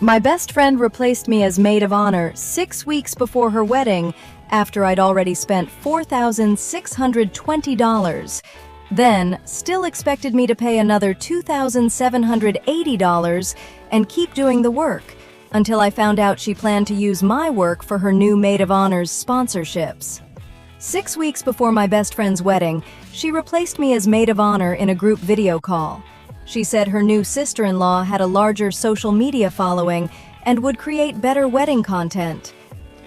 My best friend replaced me as maid of honor 6 weeks before her wedding after I'd already spent $4,620. Then, still expected me to pay another $2,780 and keep doing the work until I found out she planned to use my work for her new maid of honor's sponsorships. 6 weeks before my best friend's wedding, she replaced me as maid of honor in a group video call. She said her new sister-in-law had a larger social media following and would create better wedding content.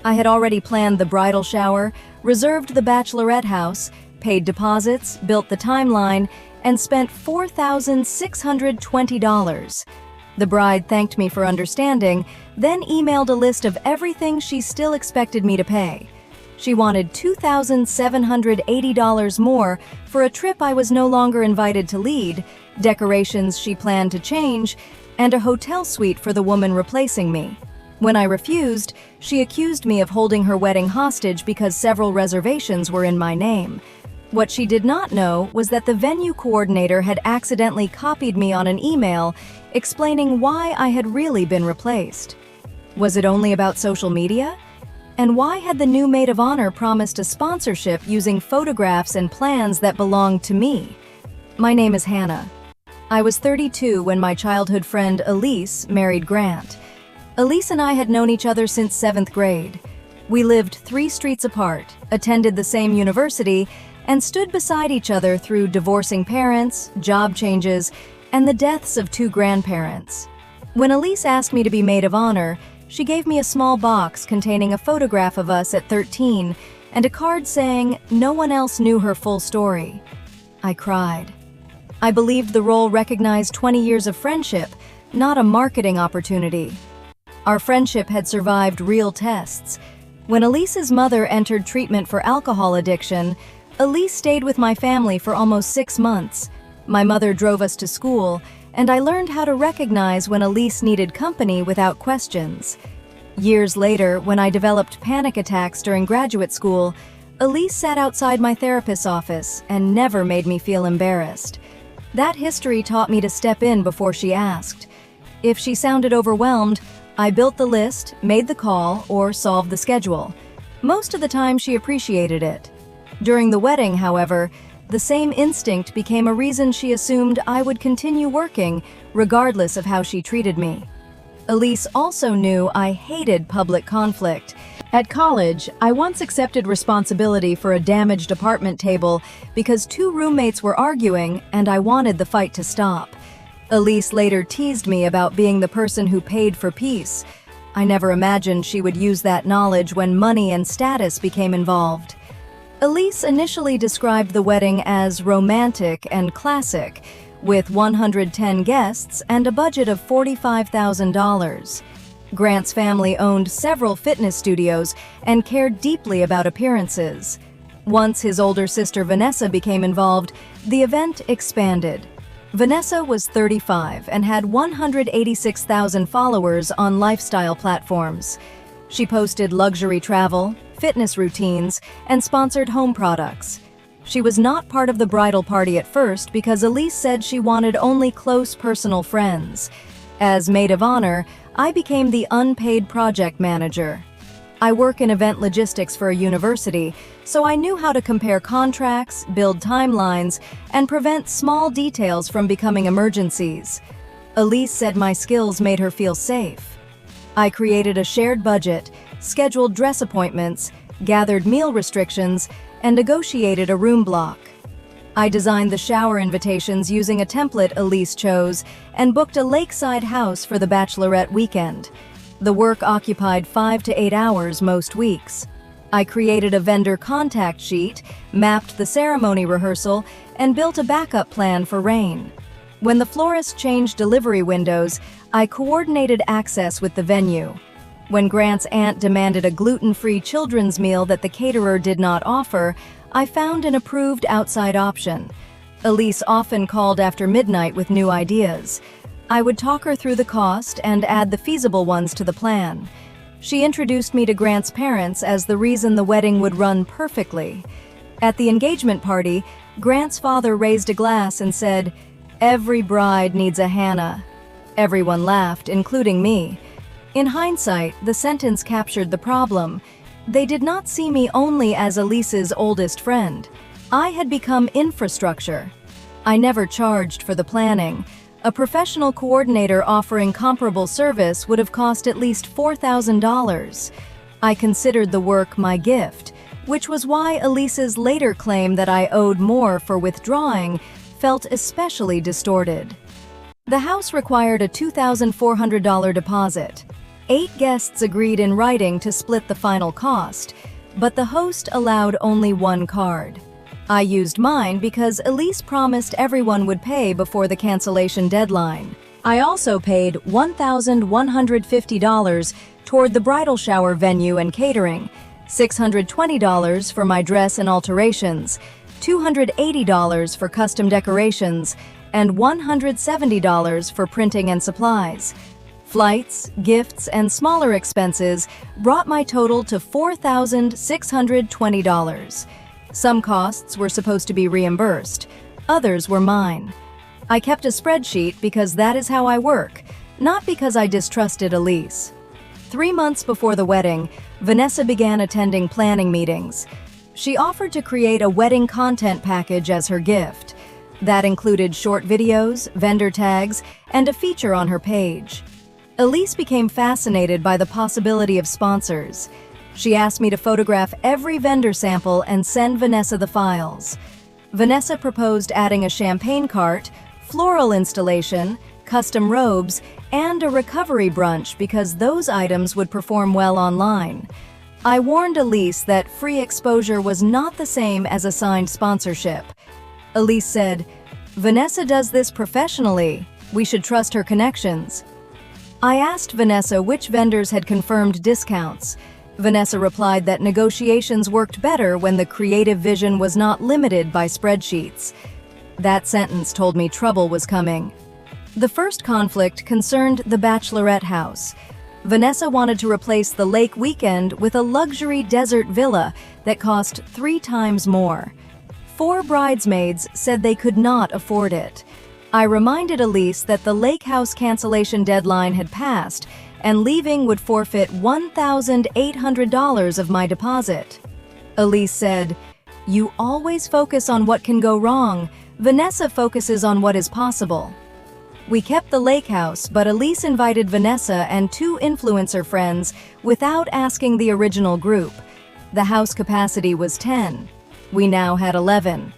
I had already planned the bridal shower, reserved the bachelorette house, paid deposits, built the timeline, and spent $4,620. The bride thanked me for understanding, then emailed a list of everything she still expected me to pay. She wanted $2,780 more for a trip I was no longer invited to lead, decorations she planned to change, and a hotel suite for the woman replacing me. When I refused, she accused me of holding her wedding hostage because several reservations were in my name. What she did not know was that the venue coordinator had accidentally copied me on an email explaining why I had really been replaced. Was it only about social media? And why had the new maid of honor promised a sponsorship using photographs and plans that belonged to me? My name is Hannah. I was 32 when my childhood friend Elise married Grant. Elise and I had known each other since 7th grade. We lived 3 streets apart, attended the same university, and stood beside each other through divorcing parents, job changes, and the deaths of 2 grandparents. When Elise asked me to be maid of honor, she gave me a small box containing a photograph of us at 13 and a card saying no one else knew her full story. I cried. I believed the role recognized 20 years of friendship, not a marketing opportunity. Our friendship had survived real tests. When Elise's mother entered treatment for alcohol addiction, Elise stayed with my family for almost 6 months. My mother drove us to school, and I learned how to recognize when Elise needed company without questions. Years later, when I developed panic attacks during graduate school, Elise sat outside my therapist's office and never made me feel embarrassed. That history taught me to step in before she asked. If she sounded overwhelmed, I built the list, made the call, or solved the schedule. Most of the time, she appreciated it. During the wedding, however, the same instinct became a reason she assumed I would continue working, regardless of how she treated me. Elise also knew I hated public conflict. At college, I once accepted responsibility for a damaged apartment table because 2 roommates were arguing and I wanted the fight to stop. Elise later teased me about being the person who paid for peace. I never imagined she would use that knowledge when money and status became involved. Elise initially described the wedding as romantic and classic, with 110 guests and a budget of $45,000. Grant's family owned several fitness studios and cared deeply about appearances. Once his older sister Vanessa became involved, the event expanded. Vanessa was 35 and had 186,000 followers on lifestyle platforms. She posted luxury travel, fitness routines, and sponsored home products. She was not part of the bridal party at first because Elise said she wanted only close personal friends. As maid of honor, I became the unpaid project manager. I work in event logistics for a university, so I knew how to compare contracts, build timelines, and prevent small details from becoming emergencies. Elise said my skills made her feel safe. I created a shared budget, scheduled dress appointments, gathered meal restrictions, and negotiated a room block. I designed the shower invitations using a template Elise chose and booked a lakeside house for the bachelorette weekend. The work occupied 5 to 8 hours most weeks. I created a vendor contact sheet, mapped the ceremony rehearsal, and built a backup plan for rain. When the florist changed delivery windows, I coordinated access with the venue. When Grant's aunt demanded a gluten-free children's meal that the caterer did not offer, I found an approved outside option. Elise often called after midnight with new ideas. I would talk her through the cost and add the feasible ones to the plan. She introduced me to Grant's parents as the reason the wedding would run perfectly. At the engagement party, Grant's father raised a glass and said, "Every bride needs a Hannah." Everyone laughed, including me. In hindsight, the sentence captured the problem. They did not see me only as Elise's oldest friend. I had become infrastructure. I never charged for the planning. A professional coordinator offering comparable service would have cost at least $4,000. I considered the work my gift, which was why Elise's later claim that I owed more for withdrawing felt especially distorted. The house required a $2,400 deposit. 8 guests agreed in writing to split the final cost, but the host allowed only 1 card. I used mine because Elise promised everyone would pay before the cancellation deadline. I also paid $1,150 toward the bridal shower venue and catering, $620 for my dress and alterations, $280 for custom decorations, and $170 for printing and supplies. Flights, gifts, and smaller expenses brought my total to $4,620. Some costs were supposed to be reimbursed, others were mine. I kept a spreadsheet because that is how I work, not because I distrusted Elise. 3 months before the wedding, Vanessa began attending planning meetings. She offered to create a wedding content package as her gift. That included short videos, vendor tags, and a feature on her page. Elise became fascinated by the possibility of sponsors. She asked me to photograph every vendor sample and send Vanessa the files. Vanessa proposed adding a champagne cart, floral installation, custom robes, and a recovery brunch because those items would perform well online. I warned Elise that free exposure was not the same as assigned sponsorship. Elise said, "Vanessa does this professionally. We should trust her connections." I asked Vanessa which vendors had confirmed discounts. Vanessa replied that negotiations worked better when the creative vision was not limited by spreadsheets. That sentence told me trouble was coming. The first conflict concerned the bachelorette house. Vanessa wanted to replace the lake weekend with a luxury desert villa that cost 3 times more. 4 bridesmaids said they could not afford it. I reminded Elise that the lake house cancellation deadline had passed and leaving would forfeit $1,800 of my deposit. Elise said, "You always focus on what can go wrong. Vanessa focuses on what is possible." We kept the lake house, but Elise invited Vanessa and 2 influencer friends without asking the original group. The house capacity was 10. We now had 11.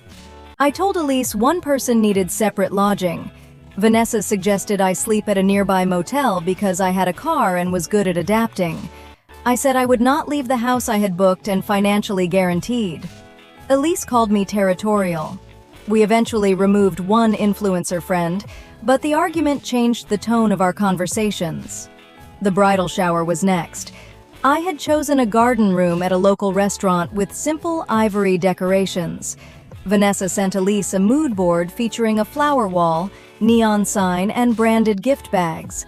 I told Elise one person needed separate lodging. Vanessa suggested I sleep at a nearby motel because I had a car and was good at adapting. I said I would not leave the house I had booked and financially guaranteed. Elise called me territorial. We eventually removed one influencer friend, but the argument changed the tone of our conversations. The bridal shower was next. I had chosen a garden room at a local restaurant with simple ivory decorations. Vanessa sent Elise a mood board featuring a flower wall, neon sign, and branded gift bags.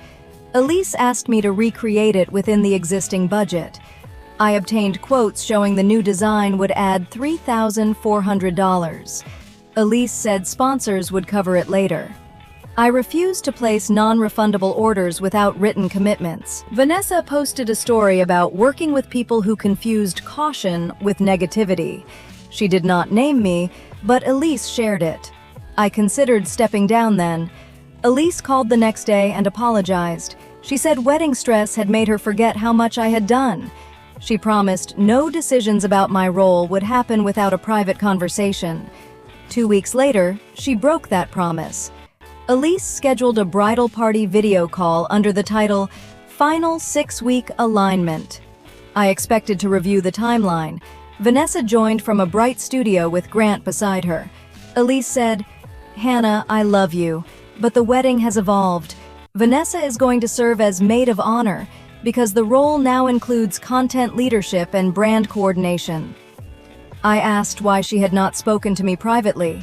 Elise asked me to recreate it within the existing budget. I obtained quotes showing the new design would add $3,400. Elise said sponsors would cover it later. I refused to place non-refundable orders without written commitments. Vanessa posted a story about working with people who confused caution with negativity. She did not name me, but Elise shared it. I considered stepping down then. Elise called the next day and apologized. She said wedding stress had made her forget how much I had done. She promised no decisions about my role would happen without a private conversation. 2 weeks later, she broke that promise. Elise scheduled a bridal party video call under the title, "Final 6-Week Alignment." I expected to review the timeline. Vanessa joined from a bright studio with Grant beside her. Elise said, "Hannah, I love you, but the wedding has evolved. Vanessa is going to serve as maid of honor because the role now includes content leadership and brand coordination." I asked why she had not spoken to me privately.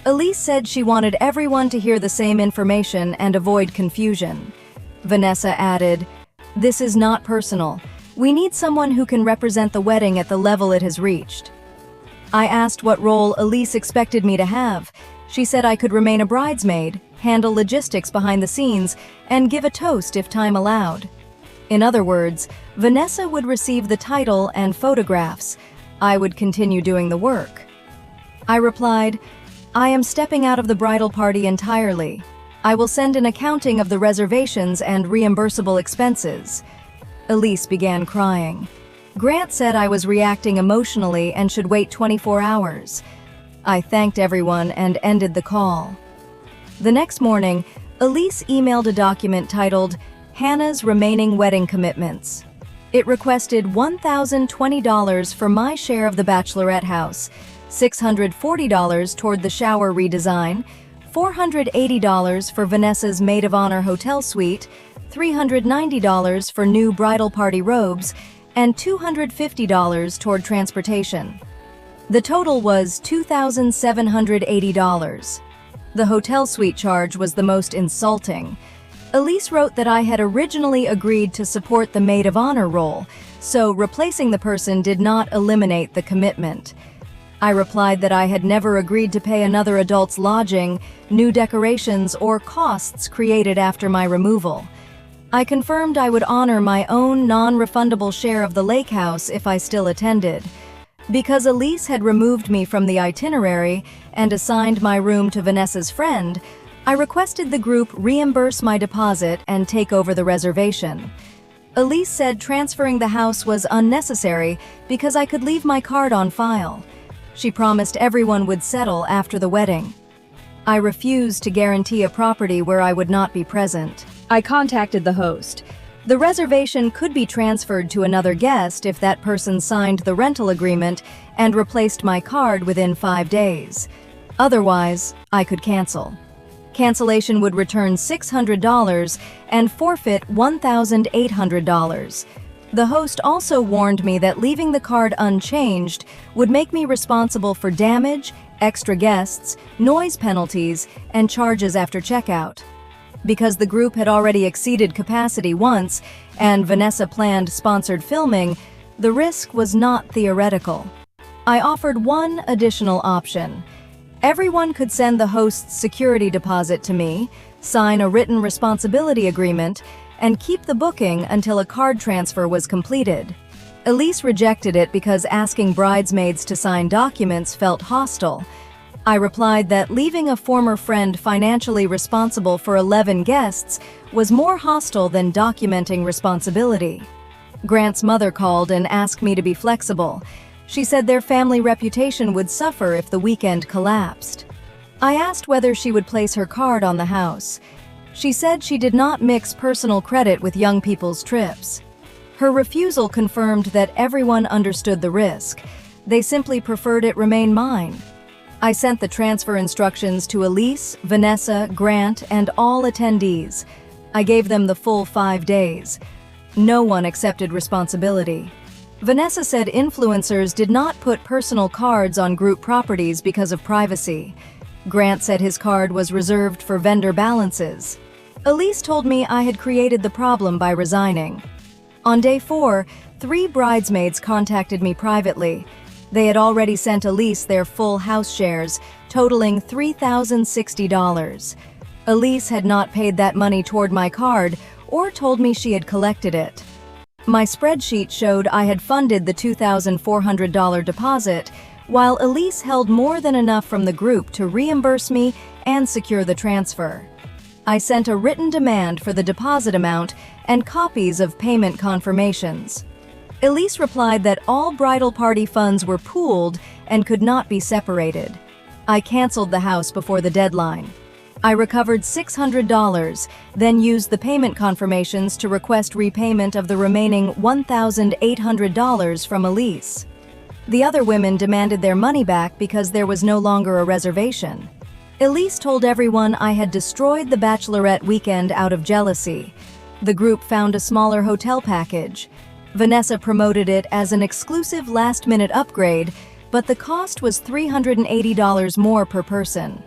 Elise said she wanted everyone to hear the same information and avoid confusion. Vanessa added, "This is not personal. We need someone who can represent the wedding at the level it has reached." I asked what role Elise expected me to have. She said I could remain a bridesmaid, handle logistics behind the scenes, and give a toast if time allowed. In other words, Vanessa would receive the title and photographs. I would continue doing the work. I replied, "I am stepping out of the bridal party entirely. I will send an accounting of the reservations and reimbursable expenses." Elise began crying. Grant said I was reacting emotionally and should wait 24 hours. I thanked everyone and ended the call. The next morning, Elise emailed a document titled Hannah's Remaining Wedding Commitments. It requested $1,020 for my share of the bachelorette house, $640 toward the shower redesign, $480 for Vanessa's Maid of Honor hotel suite, $390 for new bridal party robes, and $250 toward transportation. The total was $2,780. The hotel suite charge was the most insulting. Elise wrote that I had originally agreed to support the Maid of Honor role, so replacing the person did not eliminate the commitment. I replied that I had never agreed to pay another adult's lodging, new decorations, or costs created after my removal. I confirmed I would honor my own non-refundable share of the lake house if I still attended. Because Elise had removed me from the itinerary and assigned my room to Vanessa's friend, I requested the group reimburse my deposit and take over the reservation. Elise said transferring the house was unnecessary because I could leave my card on file. She promised everyone would settle after the wedding. I refused to guarantee a property where I would not be present. I contacted the host. The reservation could be transferred to another guest if that person signed the rental agreement and replaced my card within 5 days. Otherwise, I could cancel. Cancellation would return $600 and forfeit $1,800. The host also warned me that leaving the card unchanged would make me responsible for damage, extra guests, noise penalties, and charges after checkout. Because the group had already exceeded capacity once, and Vanessa planned sponsored filming, the risk was not theoretical. I offered one additional option. Everyone could send the host's security deposit to me, sign a written responsibility agreement, and keep the booking until a card transfer was completed. Elise rejected it because asking bridesmaids to sign documents felt hostile. I replied that leaving a former friend financially responsible for 11 guests was more hostile than documenting responsibility. Grant's mother called and asked me to be flexible. She said their family reputation would suffer if the weekend collapsed. I asked whether she would place her card on the house. She said she did not mix personal credit with young people's trips. Her refusal confirmed that everyone understood the risk. They simply preferred it remain mine. I sent the transfer instructions to Elise, Vanessa, Grant, and all attendees. I gave them the full 5 days. No one accepted responsibility. Vanessa said influencers did not put personal cards on group properties because of privacy. Grant said his card was reserved for vendor balances. Elise told me I had created the problem by resigning. On day 4, 3 bridesmaids contacted me privately. They had already sent Elise their full house shares, totaling $3,060. Elise had not paid that money toward my card or told me she had collected it. My spreadsheet showed I had funded the $2,400 deposit, while Elise held more than enough from the group to reimburse me and secure the transfer. I sent a written demand for the deposit amount and copies of payment confirmations. Elise replied that all bridal party funds were pooled and could not be separated. I canceled the house before the deadline. I recovered $600, then used the payment confirmations to request repayment of the remaining $1,800 from Elise. The other women demanded their money back because there was no longer a reservation. Elise told everyone I had destroyed the bachelorette weekend out of jealousy. The group found a smaller hotel package. Vanessa promoted it as an exclusive last-minute upgrade, but the cost was $380 more per person.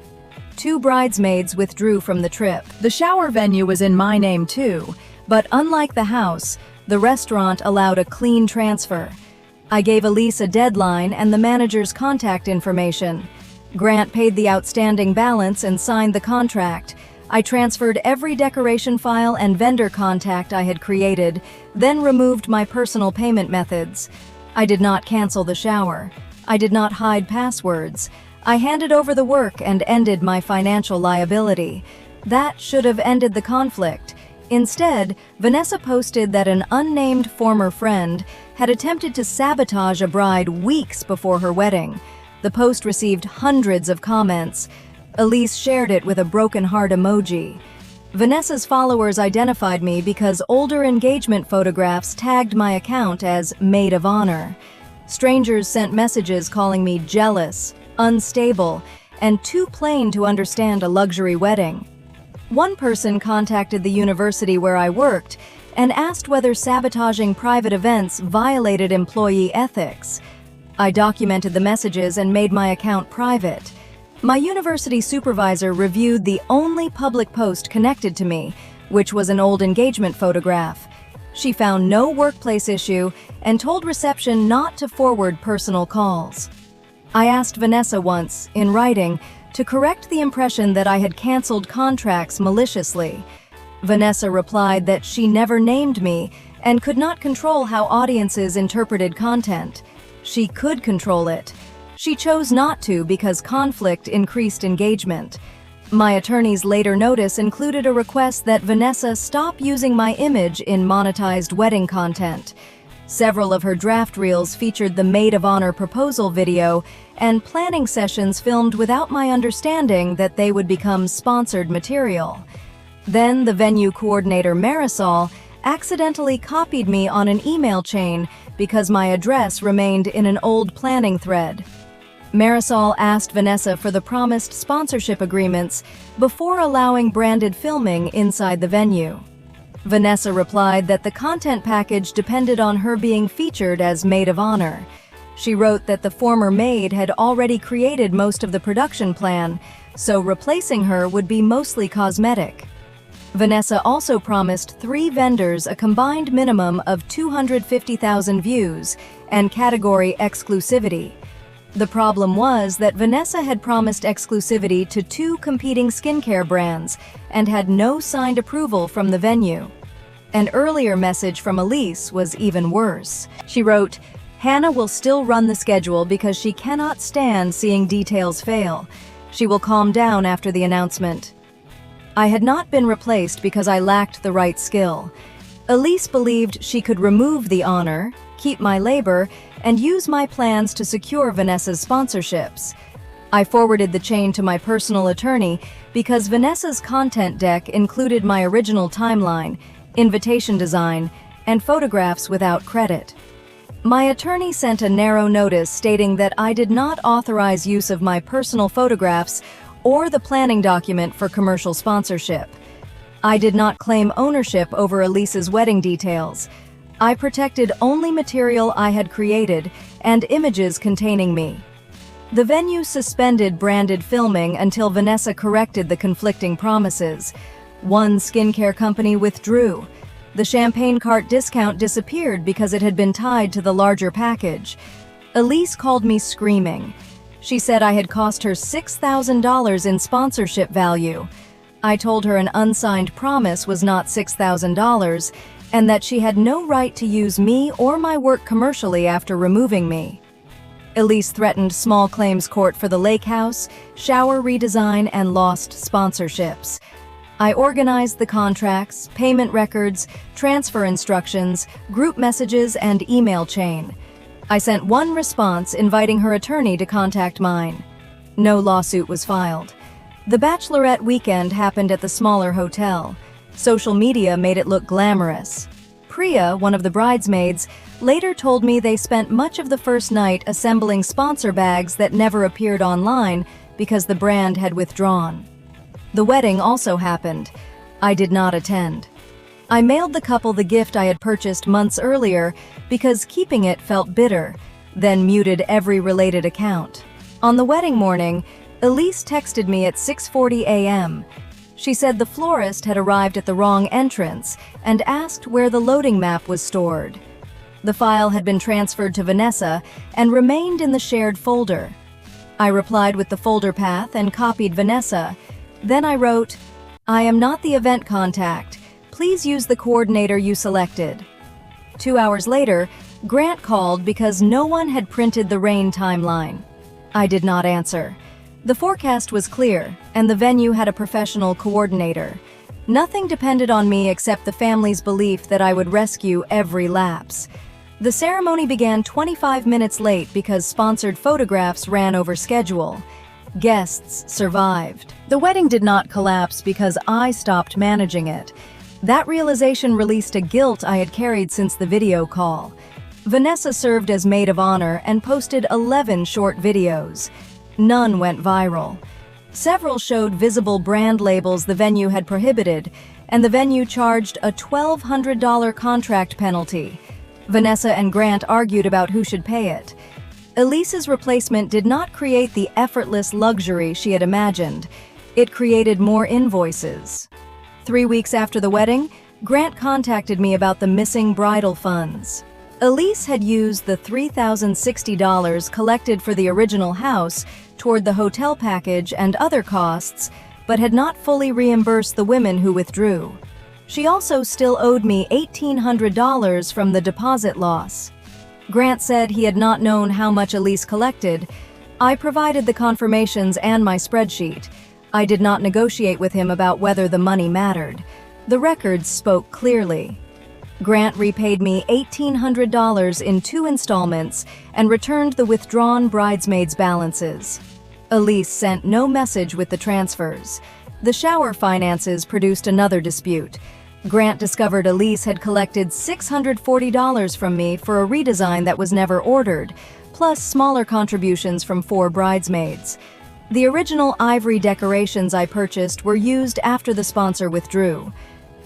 2 bridesmaids withdrew from the trip. The shower venue was in my name too, but unlike the house, the restaurant allowed a clean transfer. I gave Elise a deadline and the manager's contact information. Grant paid the outstanding balance and signed the contract. I transferred every decoration file and vendor contact I had created, then removed my personal payment methods. I did not cancel the shower. I did not hide passwords. I handed over the work and ended my financial liability. That should have ended the conflict. Instead, Vanessa posted that an unnamed former friend had attempted to sabotage a bride weeks before her wedding. The post received hundreds of comments. Elise shared it with a broken heart emoji. Vanessa's followers identified me because older engagement photographs tagged my account as Maid of Honor. Strangers sent messages calling me jealous, unstable, and too plain to understand a luxury wedding. One person contacted the university where I worked and asked whether sabotaging private events violated employee ethics. I documented the messages and made my account private. My university supervisor reviewed the only public post connected to me, which was an old engagement photograph. She found no workplace issue and told reception not to forward personal calls. I asked Vanessa once, in writing, to correct the impression that I had canceled contracts maliciously. Vanessa replied that she never named me and could not control how audiences interpreted content. She could control it. She chose not to because conflict increased engagement. My attorney's later notice included a request that Vanessa stop using my image in monetized wedding content. Several of her draft reels featured the Maid of Honor proposal video and planning sessions filmed without my understanding that they would become sponsored material. Then the venue coordinator Marisol accidentally copied me on an email chain because my address remained in an old planning thread. Marisol asked Vanessa for the promised sponsorship agreements before allowing branded filming inside the venue. Vanessa replied that the content package depended on her being featured as Maid of Honor. She wrote that the former maid had already created most of the production plan, so replacing her would be mostly cosmetic. Vanessa also promised 3 vendors a combined minimum of 250,000 views and category exclusivity. The problem was that Vanessa had promised exclusivity to 2 competing skincare brands and had no signed approval from the venue. An earlier message from Elise was even worse. She wrote, "Hannah will still run the schedule because she cannot stand seeing details fail. She will calm down after the announcement." I had not been replaced because I lacked the right skill. Elise believed she could remove the honor, keep my labor, and use my plans to secure Vanessa's sponsorships. I forwarded the chain to my personal attorney because Vanessa's content deck included my original timeline, invitation design, and photographs without credit. My attorney sent a narrow notice stating that I did not authorize use of my personal photographs or the planning document for commercial sponsorship. I did not claim ownership over Elise's wedding details. I protected only material I had created and images containing me. The venue suspended branded filming until Vanessa corrected the conflicting promises. One skincare company withdrew. The champagne cart discount disappeared because it had been tied to the larger package. Elise called me screaming. She said I had cost her $6,000 in sponsorship value. I told her an unsigned promise was not $6,000 and that she had no right to use me or my work commercially after removing me. Elise threatened small claims court for the lake house, shower redesign, and lost sponsorships. I organized the contracts, payment records, transfer instructions, group messages, and email chain. I sent one response inviting her attorney to contact mine. No lawsuit was filed. The bachelorette weekend happened at the smaller hotel. Social media made it look glamorous. Priya, one of the bridesmaids, later told me they spent much of the first night assembling sponsor bags that never appeared online because the brand had withdrawn. The wedding also happened. I did not attend. I mailed the couple the gift I had purchased months earlier because keeping it felt bitter, then muted every related account. On the wedding morning, Elise texted me at 6:40 a.m. She said the florist had arrived at the wrong entrance and asked where the loading map was stored. The file had been transferred to Vanessa and remained in the shared folder. I replied with the folder path and copied Vanessa. Then I wrote, I am not the event contact. Please use the coordinator you selected. 2 hours later, Grant called because no one had printed the rain timeline. I did not answer. The forecast was clear, and the venue had a professional coordinator. Nothing depended on me except the family's belief that I would rescue every lapse. The ceremony began 25 minutes late because sponsored photographs ran over schedule. Guests survived. The wedding did not collapse because I stopped managing it. That realization released a guilt I had carried since the video call. Vanessa served as maid of honor and posted 11 short videos. None went viral. Several showed visible brand labels the venue had prohibited, and the venue charged a $1,200 contract penalty. Vanessa and Grant argued about who should pay it. Elise's replacement did not create the effortless luxury she had imagined. It created more invoices. 3 weeks after the wedding, Grant contacted me about the missing bridal funds. Elise had used the $3,060 collected for the original house toward the hotel package and other costs, but had not fully reimbursed the women who withdrew. She also still owed me $1,800 from the deposit loss. Grant said he had not known how much Elise collected. I provided the confirmations and my spreadsheet. I did not negotiate with him about whether the money mattered. The records spoke clearly. Grant repaid me $1,800 in 2 installments and returned the withdrawn bridesmaids' balances. Elise sent no message with the transfers. The shower finances produced another dispute. Grant discovered Elise had collected $640 from me for a redesign that was never ordered, plus smaller contributions from 4 bridesmaids. The original ivory decorations I purchased were used after the sponsor withdrew.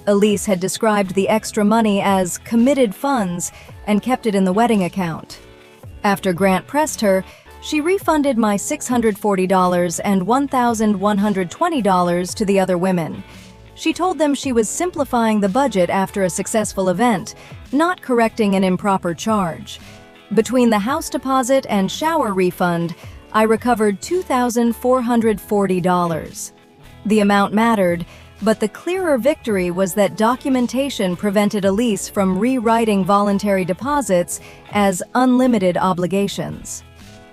Elise had described the extra money as committed funds and kept it in the wedding account. After Grant pressed her, she refunded my $640 and $1,120 to the other women. She told them she was simplifying the budget after a successful event, not correcting an improper charge. Between the house deposit and shower refund, I recovered $2,440. The amount mattered, but the clearer victory was that documentation prevented Elise from rewriting voluntary deposits as unlimited obligations.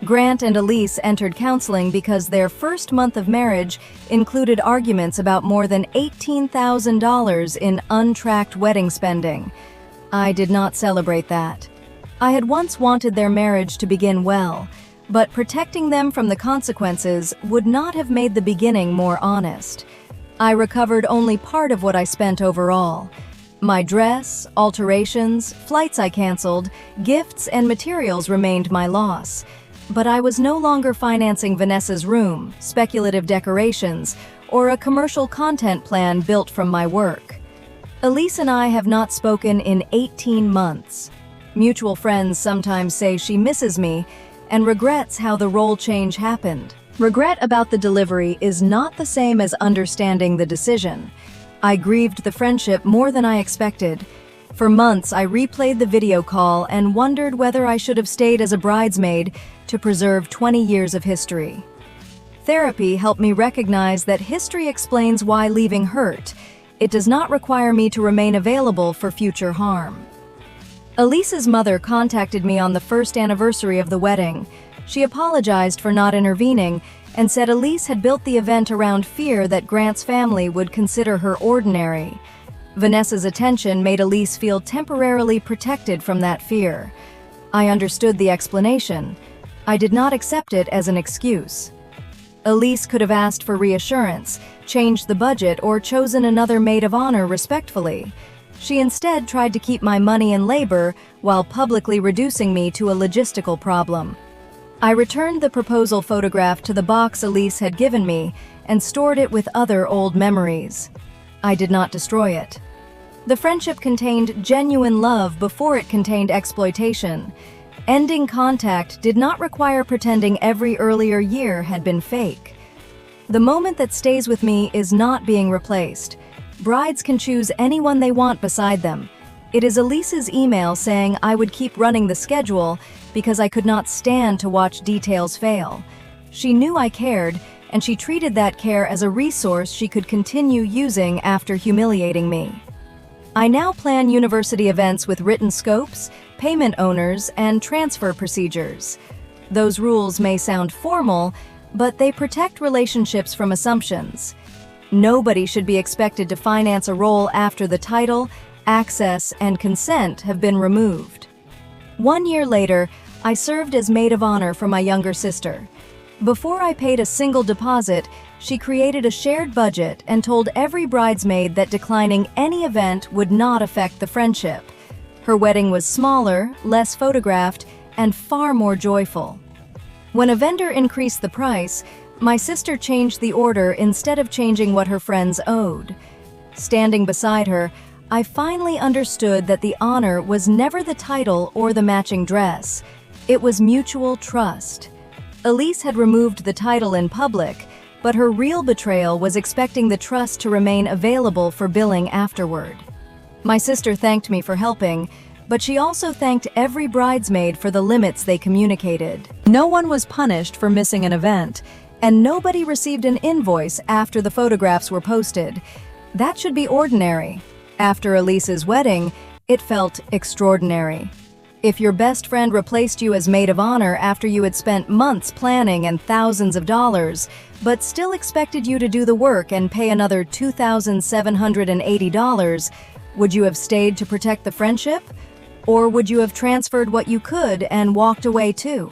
Grant and Elise entered counseling because their first month of marriage included arguments about more than $18,000 in untracked wedding spending. I did not celebrate that. I had once wanted their marriage to begin well, but protecting them from the consequences would not have made the beginning more honest. I recovered only part of what I spent overall. My dress, alterations, flights I canceled, gifts, and materials remained my loss. But I was no longer financing Vanessa's room, speculative decorations, or a commercial content plan built from my work. Elise and I have not spoken in 18 months. Mutual friends sometimes say she misses me and regrets how the role change happened. Regret about the delivery is not the same as understanding the decision. I grieved the friendship more than I expected. For months, I replayed the video call and wondered whether I should have stayed as a bridesmaid to preserve 20 years of history. Therapy helped me recognize that history explains why leaving hurt. It does not require me to remain available for future harm. Elise's mother contacted me on the first anniversary of the wedding. She apologized for not intervening and said Elise had built the event around fear that Grant's family would consider her ordinary. Vanessa's attention made Elise feel temporarily protected from that fear. I understood the explanation. I did not accept it as an excuse. Elise could have asked for reassurance, changed the budget, or chosen another maid of honor respectfully. She instead tried to keep my money and labor while publicly reducing me to a logistical problem. I returned the proposal photograph to the box Elise had given me and stored it with other old memories. I did not destroy it. The friendship contained genuine love before it contained exploitation. Ending contact did not require pretending every earlier year had been fake. The moment that stays with me is not being replaced. Brides can choose anyone they want beside them. It is Elise's email saying I would keep running the schedule because I could not stand to watch details fail. She knew I cared, and she treated that care as a resource she could continue using after humiliating me. I now plan university events with written scopes, payment owners, and transfer procedures. Those rules may sound formal, but they protect relationships from assumptions. Nobody should be expected to finance a role after the title, access, and consent have been removed. 1 year later, I served as maid of honor for my younger sister. Before I paid a single deposit, she created a shared budget and told every bridesmaid that declining any event would not affect the friendship. Her wedding was smaller, less photographed, and far more joyful. When a vendor increased the price, my sister changed the order instead of changing what her friends owed. Standing beside her, I finally understood that the honor was never the title or the matching dress. It was mutual trust. Elise had removed the title in public, but her real betrayal was expecting the trust to remain available for billing afterward. My sister thanked me for helping, but she also thanked every bridesmaid for the limits they communicated. No one was punished for missing an event, and nobody received an invoice after the photographs were posted. That should be ordinary. After Elise's wedding, it felt extraordinary. If your best friend replaced you as maid of honor after you had spent months planning and thousands of dollars, but still expected you to do the work and pay another $2,780, would you have stayed to protect the friendship? Or would you have transferred what you could and walked away too?